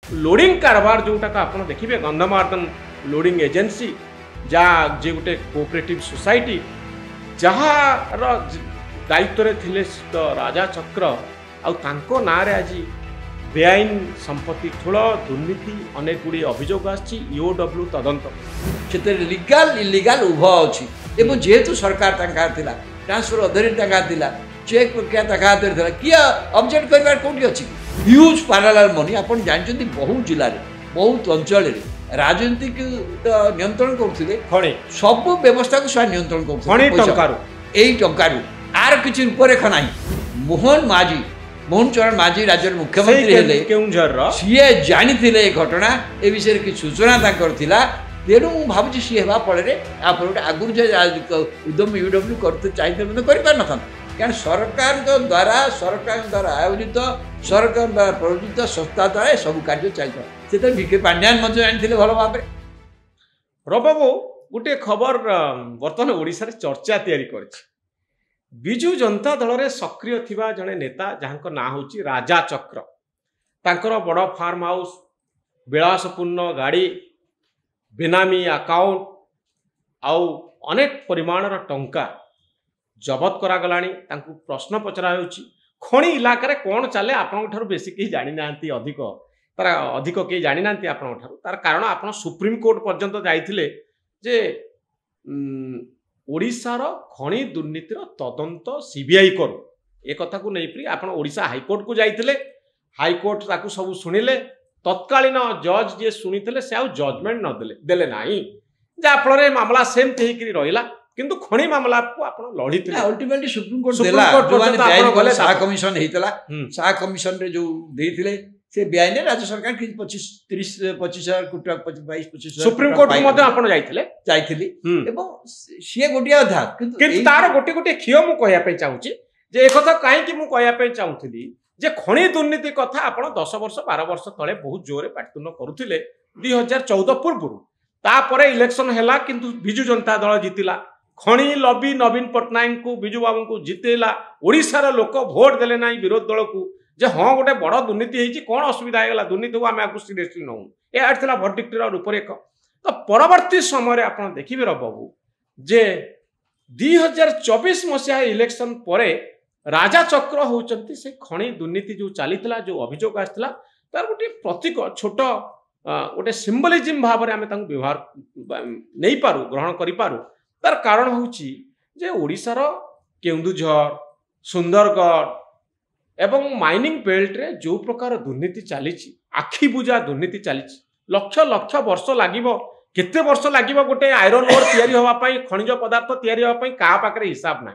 Loading कारबार जोटा आप देखिए गंधमार्दन लोडिंग एजेंसी जहाँ जे गोटे कोऑपरेटिव सोसाइटी जार दायित्व थे राजा चक्र आउ ना आज बेआईन संपत्ति ठूल दुर्नीति अनेक गुड़ी अभियोग आईओडब्ल्यू तदंत से लीगाल इलीगाल उभय अच्छी एवं जेहेतु सरकार ट्रांसफर अथॉरिटी चेक प्रक्रिया किए ऑब्जेक्ट कर कौटी अच्छी ह्यूज पैरेलल मनी आप जानते बहुत जिले में बहुत अंचल राजनीतिक नियंत्रण करते खणी सब व्यवस्था को स्वयं नियंत्रण करते टंकारु आर किसी रूपरेखा ना मोहन चरण माझी राज्य मुख्यमंत्री हेले सीए जानी घटना ए विषय की सूचना तेणु मुझे भावी सी हाँ फल आगुरी उद्यम यूडब्ल्यू करते चाहिए कर क्या सरकार द्वारा आयोजित सरकार द्वारा प्रयोजित संस्था द्वारा सब कार्य चलता से विके पांड्यान जानी भल भाव रबाबू गोटे खबर बर्तमान ओडिशा रे चर्चा कर बिजु जनता दल रे सक्रिय थिबा जने नेता जहां ना होची राजा चक्र तांकर बड़ फार्म हाउस विलासपूर्ण गाड़ी बेनामी अकाउंट आउ अनेक परिमाणर टंका जबत करागलाणी तांकु प्रश्न पचरा होची खणी इलाका रे कोन चले आपन ठारू बेसी के जानि नांती अधिक तार अधिक के जानि नांती आपन ठारू तार कारण आपन सुप्रीम कोर्ट पर्यंत जाइथिले जे ओडिशार खणी दुर्नीतिर तदंत सीबीआई करू ए कथा को नहीं आपन ओडिशा हाईकोर्ट को जाइथिले हाईकोर्ट ताकू सब सुनिले तत्कालीन जज जे सुनिथिले से आउ जजमेंट न देले नाही जा फल मामला सेमती होकर रहिला किंतु खणी मामला को आपण लढिथिले अल्टीमेटली सुप्रीम कोर्ट देला जो माने बेआईन गले शाह कमिशन हेतला शाह कमिशन रे जो देथिले से बेआईन रे राज्य सरकार कि 25,000 कोटी 22-25 सुप्रीम कोर्ट मध्ये आपण जाइथिली एवं सी गोटिया था किंतु तार गोटे गोटे खियो मु कहया पे चाहूची जे एक कथा काहे कि मु कहया पे चाहूथली जे खणी दुर्नीति कथा आपण 10 वर्ष 12 वर्ष तळे बहुत जोरे पाटतुन करूथिले 2014 पूर्व तापरे इलेक्शन हैला किंतु बिजु जनता दल जितिला खणी लबी नवीन पट्टनायक को बिजु बाबू को जितेला ओडिशार लोक भोट देले ना विरोध दल को जे हाँ गोटे बड़ दुर्नीति होती कौन असुविधा होगा दुर्नीति को आम आपको सीरियसली नौ यह भर्डिक्टर रूपरेख तो परवर्ती समय आप देखिए बाबू जे 2024 मसीहा इलेक्शन पर राजा चक्र होती से खणी दुर्नीति जो चली जो अभियोग आसाला तार गोटे प्रतीक छोट गोटे सिम्बलिजम भाव में आम व्यवहार नहीं पारू ग्रहण करूँ तार कारण हूँ ओडिशार केन्दुझर सुंदरगढ़ एवं माइनिंग बेल्ट रे जो प्रकार दुर्नीति चली आखि बुझा दुर्नीति चली लक्ष लक्ष वर्ष लगिबो केते वर्ष लगिबो गोटे आयरन ओर तैयारी होबा पई खनिज पदार्थ तैयारी होबा पई का पाकरे हिसाब ना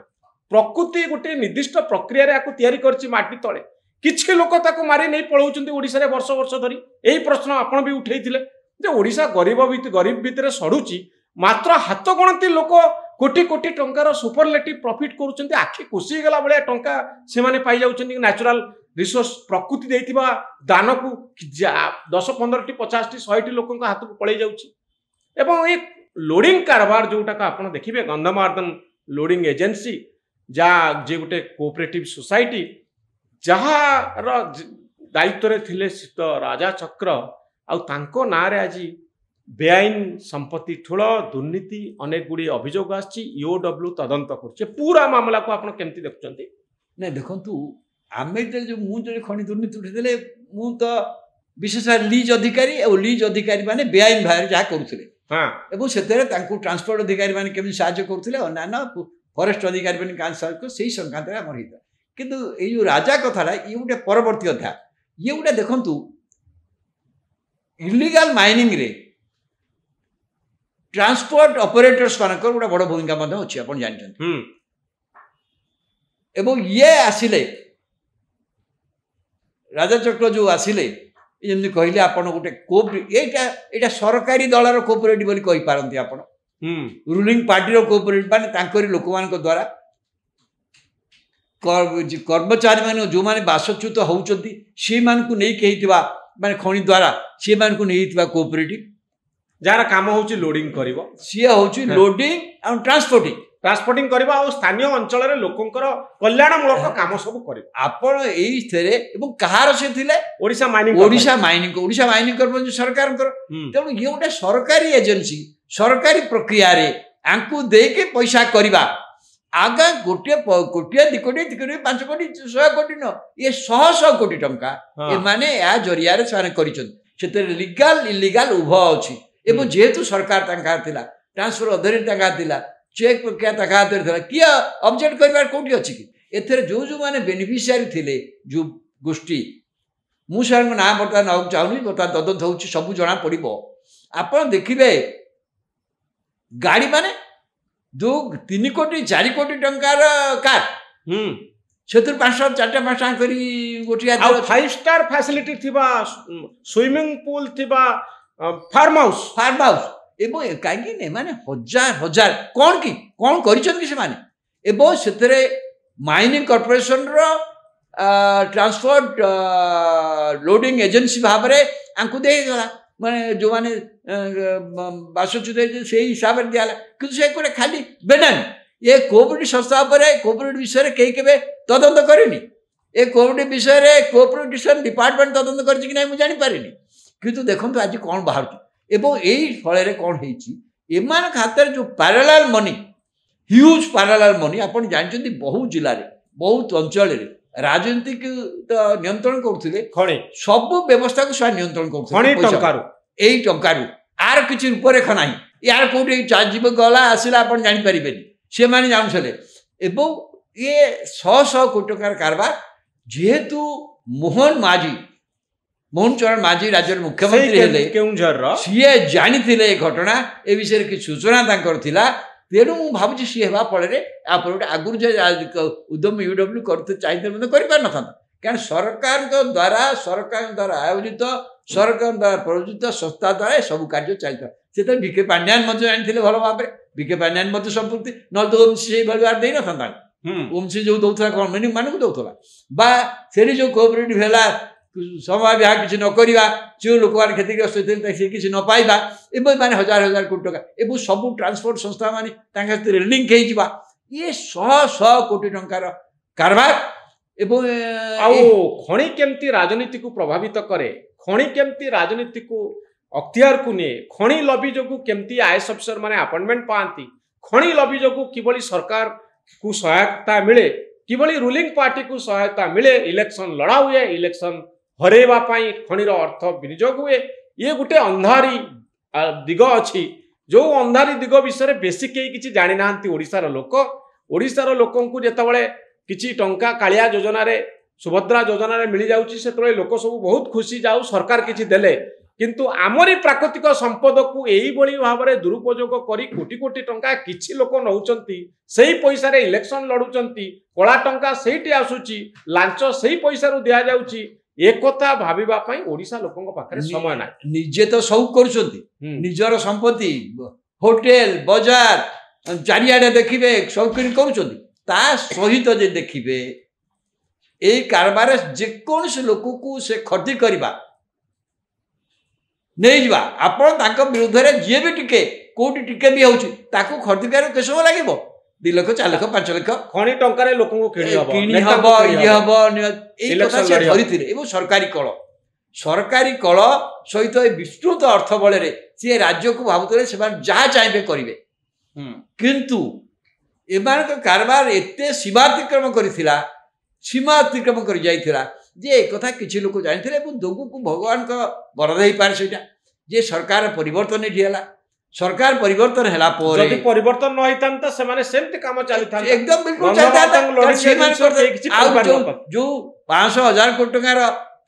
प्रकृति गोटे निर्दिष्ट प्रक्रिया रे आकु तैयारी करछि माटी तळे किछि लोक ताकु मारी नै पळौचंती ओडिसा रे वर्ष वर्ष धरी एही प्रश्न आपण भी उठैथिले जे ओडिसा गरीब भितरे सडुची मात्र हाथ गणती लोक कोटी कोटी टंकार सुपरलेटिव प्रॉफिट करूछंती आखि खुशी गला बळे टंका से माने पाई जाउछंती नेचुरल रिसोर्स प्रकृति देइथिबा दान को 10-15 50 100 लोकन हाथ को पळै जाउछि एवं एक लोडिंग कारबार जोटा आप देखिए गंधमार्दन लोडिंग एजेंसी जहाँ जे गोटे कोऑपरेटिव सोसाइटी जार दायित्व थे राजा चक्र आउ ना आज बेआईन संपत्ति ठूल दुर्नीति अनेक गुड़ी अभियोग आईओडब्ल्यू तदंत कर पूरा मामला को आप केमती देखुं ना देखु आम जो मुझे खनि दुर्नीति उठे मु तो विशेष लीज अधिकारी और लीज अधिकारी माने बेआईन भाव जहाँ करुले एवं से ट्रांसपोर्ट अधिकारी मैंने केमी साहय करुले अन्य फरेस्ट अधिकारी मैंने क्या साहय से संक्रांत आम होता किंतु ये जो राजा कथाटा ये गोटे परवर्ती कथा ये गोटे देखु इलीगल माइनिंग रे ट्रांसपोर्ट ऑपरेटर्स मानक गोटे बड़ भूमिका अच्छी आप जानते एवं ये आसिले राजा चक्र जो आसिले जमी कहले आप गोटे कोऑपरेटिव सरकारी दलर कोऑपरेटिव बोली कहि पारंती आप रूलिंग पार्टी कोऑपरेटिव माने लोक मान द्वारा कर्मचारी मान जो मैंने बासच्युत होती सी मान को नहीं माने खनि द्वारा सी मान को नहीं कोऑपरेटिव जार काम होची लोडिंग करिवो सी होची लोडिंग एंड ट्रांसपोर्टिंग ट्रांसपोर्टिंग करबा और स्थानीय अंचल रे लोकंकर कल्याणमूलक काम सब करबा आपण एई थेरे एवं कहार से थिले ओडिशा माइनिंग कॉर्पोरेशन सरकार तेणु ये गोटे सरकारी एजेंसी सरकारी प्रक्रिया रे आंकु दे के पैसा करबा आगा गोटे कोटिया 2 कोटी 3 कोटी 5 कोटी 100 कोटी न ये 100 कोटी टंका ए माने या जरिया रे सारे करिछन सेते लीगल इलीगल उभय अछि एवं जेहेतु सरकार टंका थिला ट्रांसफर अधीन टंका थिला चेक प्रक्रिया टंका थिला किया ऑब्जेक्ट करबार कोठी अछि कि एथरे जो माने बेनिफिशियरी थिले जो गोष्ठी मु सर ना बता ना चाहूनी बता तदंत होछि सब जना पड़िबो आपण देखिबे गाड़ी माने 2-3 कोटी 4 कोटी टंकार कार सेतुर 5-4 करी गोटिया 5 स्टार फैसिलिटी थिबा स्विमिंग पूल थिबा फार्म हाउस एवं कहीं ने माने हजार कौन करिछन कि से माने एवं सेतरे माइनिंग कॉर्पोरेशन रो ट्रांसपोर्ट लोडिंग एजेंसी भाव रे आंकु दे गला माने जो माने बासुचुद से हिसाब रे दियाला कि से कोटे खाली बेडन ये कोविड संस्था पर कोविड विषय रे कई केबे तदंत करिनी ए कोविड विषय रे कोऑपरेशन डिपार्टमेंट तदंत करछि कि नै मु जानि पारिनी किंतु देखंतु आज कोन बाहर एवं यही फल कौन होमान खातर जो parallel money huge parallel money आपन जानते बहुत जिले में बहुत अंचल राजनीतिक तो नियंत्रण करते खणी सब व्यवस्था को स्वयं नियंत्रण करते टंकारु आर किसी रूपरेखा ना यार कौटे जीव गला आसला आप जापर से मैंने जानते एवं ये 100 कोटी टंकार कारबार जेहेतु मोहन चरण माझी राज्य मुख्यमंत्री हेले सीए जानी घटना ए विषय की सूचना तेणु मु भावुँ सी हवा फल आगुरी जो उद्यम यूडब्ल्यू करते चाहिए कर कारण सरकार द्वारा आयोजित सरकार द्वारा प्रयोजित संस्था द्वारा सब कार्य चलता से बीके पांड्यान जानी भल भाव बीके पांड्यान संपृक्ति न तो ओमसी भाव दे ना ओमसी जो दौला कौन मीनिंग मानक दौला से जो कोऑपरेटिव है समय ब्याह किसी न करवा जो लोक मैंने क्षतिग्रस्त होते सी किसी न पाइबा एवं माने हजार कोटी टका एवं सब ट्रांसपोर्ट संस्था माने लिंक हो ये 100 कोटी टंकार कारबार एवं खणी केमती राजनीति को प्रभावित करे खणी केमती राजनीति को अख्तियार को निए खणी लबी जो केमती आईएएस अफिसर माने अपॉइंटमेंट पाती खणी लबी जो किभली सरकार को सहायता मिले किभली रूलिंग पार्टी को सहायता मिले इलेक्शन लड़ा हुए इलेक्शन हरेवा खणीर अर्थ विनियोग हुए ये गोटे अंधारी दिग अच्छी जो अंधारी दिग विषय बेसी कई किसी जानी ना ओडिशार लोक को जितेबाला किसी टंका कालिया योजना रे सुभद्रा योजना रे मिल जाउची से लोक सब बहुत खुशी जाऊ सरकार किसी देले किंतु आमरी प्राकृतिक संपद को यही भाव में दुरुपयोग करी कोटी कोटी टंका किछि लोक नौचंती सही पैसा रे इलेक्शन लड़ुचंती कला टंका सेठी आसुची लांच सही पैसा रु दिया जाउची एक कथा भाविबा पई ओडिशा लोकन पाखरे समय ना निजे तो सब करूछंती निजर संपत्ति होटल बाजार चारियाडे देखिबे सब किन करूछंती ता सहित जे देखिबे ए कारबार जे कोन से लोक को से खर्ची करबा नहीं जा आपण तांको विरुद्ध रे जे भी टिके कोटी टिके भी होउची ताको खर्ची कर केसम लागिबो 2 लाख 4 लाख 5 लाख खणी टंका रे लोक को किणी हबो ये हबो ए कथा से धरिथिरे एवं सरकारी कळ सहित विस्तृत अर्थ बल रे से राज्य को भाबुतले से जहा चाहिए करिवे किंतु एमान को कारबार एते सीमातिक्रम करिथिला सीमा अतिक्रम कर जाइथिला जे एक कथा किछि लोक जानिथिले एवं दोगु को भगवान का बर देई पार सेटा जे सरकार परिवर्तन एठिला सरकार परिवर्तन हैला पोरे जदि परिवर्तन न होइतान त से माने सेमते काम चलिथा एकदम बिल्कुल चलता जो 500,000 कोटी टंकार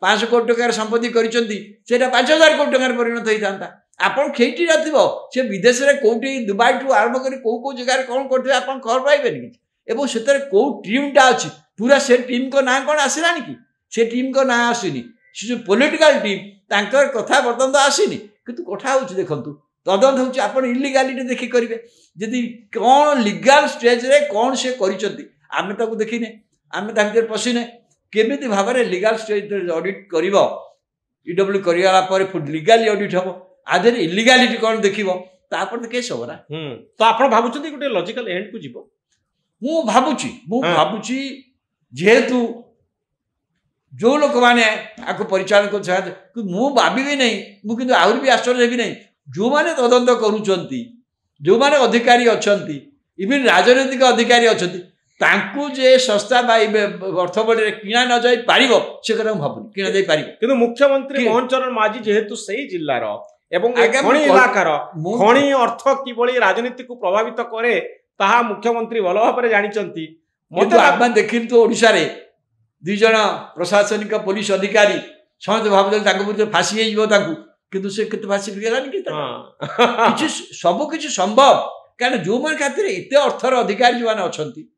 500 कोटी टंकार संपत्ति करिसंती सेटा 5000 कोटी टंकार परिणत होइतांता आपण खेटी रथिबो से विदेश रे कोठी दुबई टू आरंभ करी को जगह रे कोन करथे आपण खबर पाइबेनी एवं सेतरे को टीमटा अछि पूरा से टीम को ना कोन आसिलानी कि से टीम को ना आसीनी से जो पॉलिटिकल टीम तांकर कथा बर्तन तो आसीनी किंतु कथा होछि देखंतु तदंत होछि आपण इलीगलिटी देखि करिवे जदि कोन लीगल स्टेज रे कोन से करिसंती आमे ताको देखिने आमे ताके पसिने केमिति भाबरे लीगल स्टेज रे ऑडिट करिवो ईडब्ल्यू करियाला पर लीगली ऑडिट हबो आधर इलीगलिटी कोन देखिवो तापर तो केस हो ना तो आप भावुं गोटे लॉजिकल एंड को जीव मु भावुची जेहेतु जो लोक मैंने आपको परिचालन कर मु भावी नहीं मुझे आहरी भी आश्चर्य भी नहीं जो मैंने तदंत करुँच जो मैंने अधिकारी अच्छा इवन राजनैतिक अधिकारी अच्छा तांकु जे संस्था अर्थ बड़ी किणा न जाई पारिबो से कथा भावुनी किणा जाई पारिबो किंतु मुख्यमंत्री मोहन चरण माझी जेहेतु सही जिल्लार एवं खणी इलाकार खणी अर्थ किभली राजनीति को प्रभावित करे ताहा मुख्यमंत्री भल भाव जानिचंती मते आपण देखिन तो ओडिसा रे दुई जण प्रशासनिक पुलिस अधिकारी समझ भाव तांको विरुद्ध फांसी हे जिवो तांको किंतु से केते फांसी गेलानी कि किछि सब किछि संभव कारण जो मन खातिर एते अर्थर अधिकारी जो माने अछंती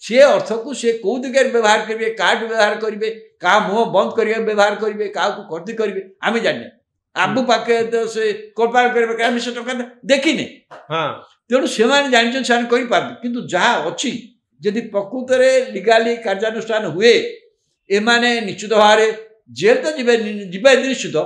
से अर्थ को से कौ दिगरे व्यवहार करेंगे कार्ड व्यवहार करेंगे क्या मुह बंद करेंगे व्यवहार करेंगे क्या कर्दी करेंगे आम जाने आबू पाखे तो से कोपार करेंगे आम से टका देखने तेणु से जानी किंतु जहाँ अच्छी जदि प्रकृत में लीगाली कार्यानुष्ठान हुए एमाने निश्चित भाव जेल तो जीवे निश्चित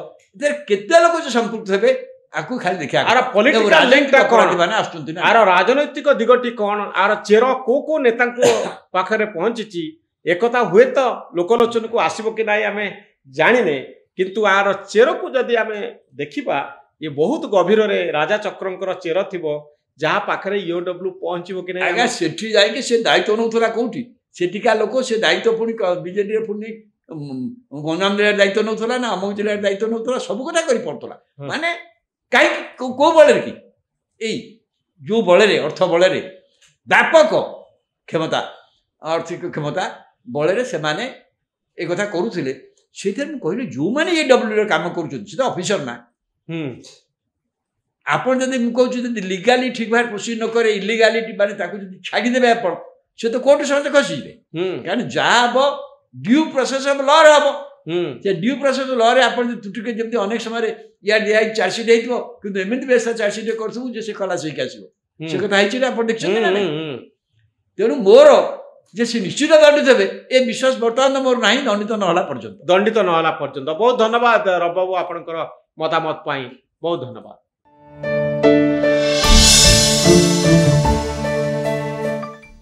केते लोक जो संपृक्त हे आकु खाली देखा आर पॉलिटिकल लिंकटा कोन आर राजनैतिक दिगटी कोन आर चेर को नेता को पाखरे पहुंची एकता हुए तो लोकलोचन को आसीबो कि नाही आमे जानिने किंतु आर चेर को जदि आमे देखिबा ये बहुत गभीर रे राजा चक्रंकर चेर थिबो जहाँ पाखरे ईओडब्ल्यू पहुंचबो कि नाही आगे सेठी जाय कि से दायित्व नउथला कोठी सेठिका लोक से दायित्व पुनी बीजेडी रे पुनी गंजाम जिले दायित्व नउथला ना अमोक जिले दायित्व नउथला सब कथा करि पड़तला माने कहीं कौ बल कि जो बल अर्थ बल व्यापक क्षमता आर्थिक क्षमता बल से माने एक कथा करुले से कहली जो मैंने डब्ल्यू काम कर ऑफिसर ना आपड़ जब मुझे लीगाली ठीक भाव प्रोसीड न करे इलीगालिटी माने छाड़देवे आप से तो कोर्ट समस्त खसीजे कारण जहाँ हम ड्यू प्रोसेस ऑफ लॉ हम से ड्यू प्रोसेस लॉ रे आपण तुटिके जमती अनेक समय या दिया चार्जशीट हेइतो किंतु एमती बेस चार्जशीट करथु जे से खलास होई आसीबो से कथा हेछि आपण देखछन ना तेनु मोर जे से निश्चित दंडित हेबे ए विश्वास वर्तमान मोर नाही दंडित न होला पर्यंत बहुत धन्यवाद रब बाबू आपनकर मतामत पाई बहुत धन्यवाद।